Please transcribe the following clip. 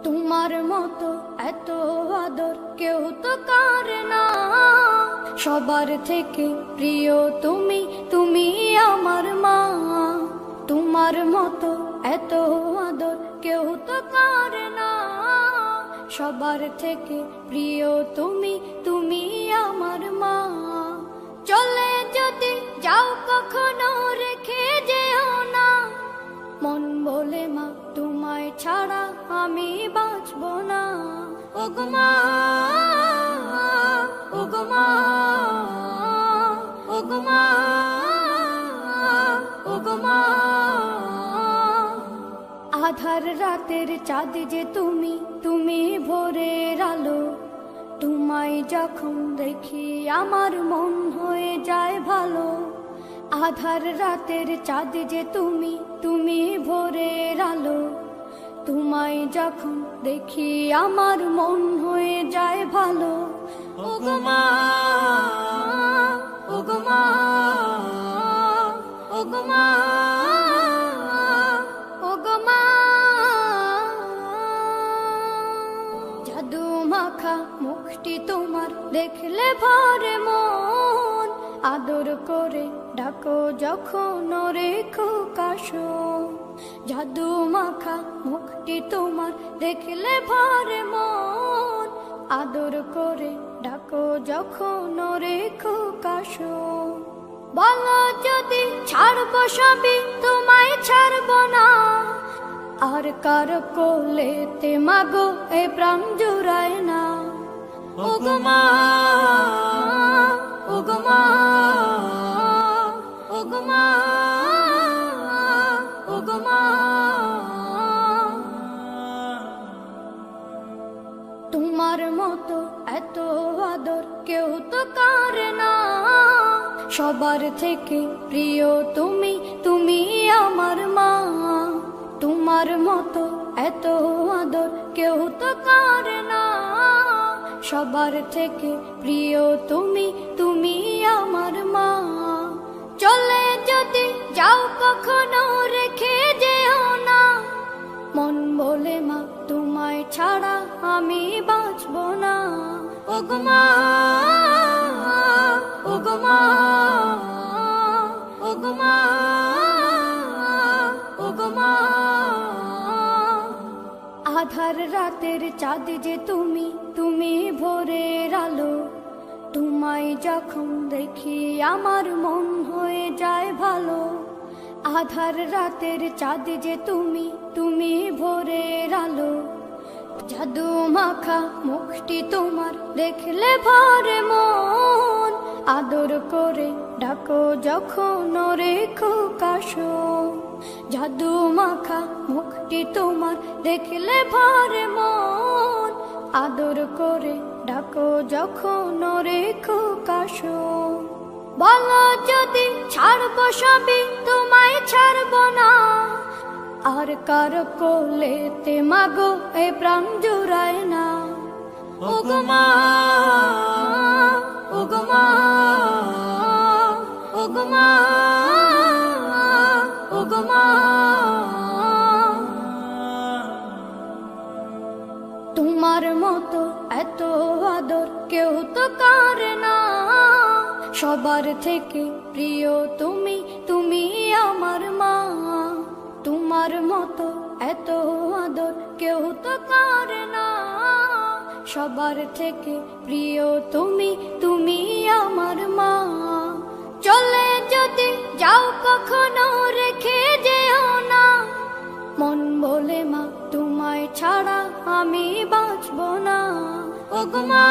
তোমার মতো এত আদর কেউ তো করে না। সবার থেকে প্রিয় তুমি, তুমি আমার মা। তোমার মতো এত আদর কেউ তো করে না। সবার থেকে প্রিয় তুমি, তুমি আমার মা। চলে যদি যাও কখনো রেখে যেও না, মন বলে মা তোমায় ছাড়া আমি বাঁচব না। ওগো মা, ওগো মা, ওগো মা, ওগো মা। আধার রাতের চাঁদ যে তুমি, তুমি ভোরের আলো। তোমায় যখন দেখি আমার মন হয়ে যায় ভালো। আধার রাতের চাঁদ যে তুমি, তুমি ভোরের আলো। তোমায় যখন দেখি আমার মন হয়ে যায় ভালো। ওগো মা, ওগো মা, ওগো মা, ওগো মা। জাদু মাখা মুখটি তোমার দেখলে ভরে মন। আদর করে ডাকো যখন রেখো কাশো। জাদু মাখা মুখটি তোমার দেখলে ভরে মন। আদর করে ডাকো যখন রেখো কাশো। বলো যদি ছাড়বো সবই, তোমায় ছাড়বো না। আর কার কোলেতে মাগো এ প্রাণ জুড়ায় না। ওগো মা, ওগো মা, ওগো মা, ওগো মা। তোমার মতো এত আদর কেউ তো করে না। সবার থেকে প্রিয় তুমি, তুমি আমার মা। তোমার মতো এত আদর কেউ তো করে না। সবার থেকে প্রিয় তুমি, তুমি আমার মা। চলে যদি যাও কখনো রেখে যেও না, মন বলে মা তোমায় ছাড়া আমি বাঁচব না। ওগো মা, ওগো মা, ওগো মা, ওগো মা। আধার রাতের চাঁদ যে তুমি, তুমি ভোরের আলো। তোমায় যখন দেখি আমার মন হয়ে যায় ভালো। আধার রাতের চাঁদ যে তুমি, তুমি ভোরের আলো। জাদু মাখা মুখটি তোমার দেখলে ভরে মন। আদর করে ডাকো যখন রেখো কাশো। জাদু মাখা মুখটি তোমার দেখলে ভরে মন। আদর করে ডাকো যখন রেখো কাশো। বলো যদি ছাড়বো সবই, তোমায় ছাড়বো না। আর কার কোলেতে মাগো এ প্রাণ জুড়ায় না। ওগো মা, ওগো মা, ওগো মা, ওগো মা। তোমার মতো এত আদর কেউ তো করে না। সবার থেকে প্রিয় তুমি, তুমি আমার মা। তোমার মতো এত আদর কেউ তো করে না। সবার থেকে প্রিয় তুমি, তুমি আমার মা। চলে যদি যাও কখনো রেখে যেও না, মন বলে মা তোমায় ছাড়া আমি বাঁচব না। ওগো মা।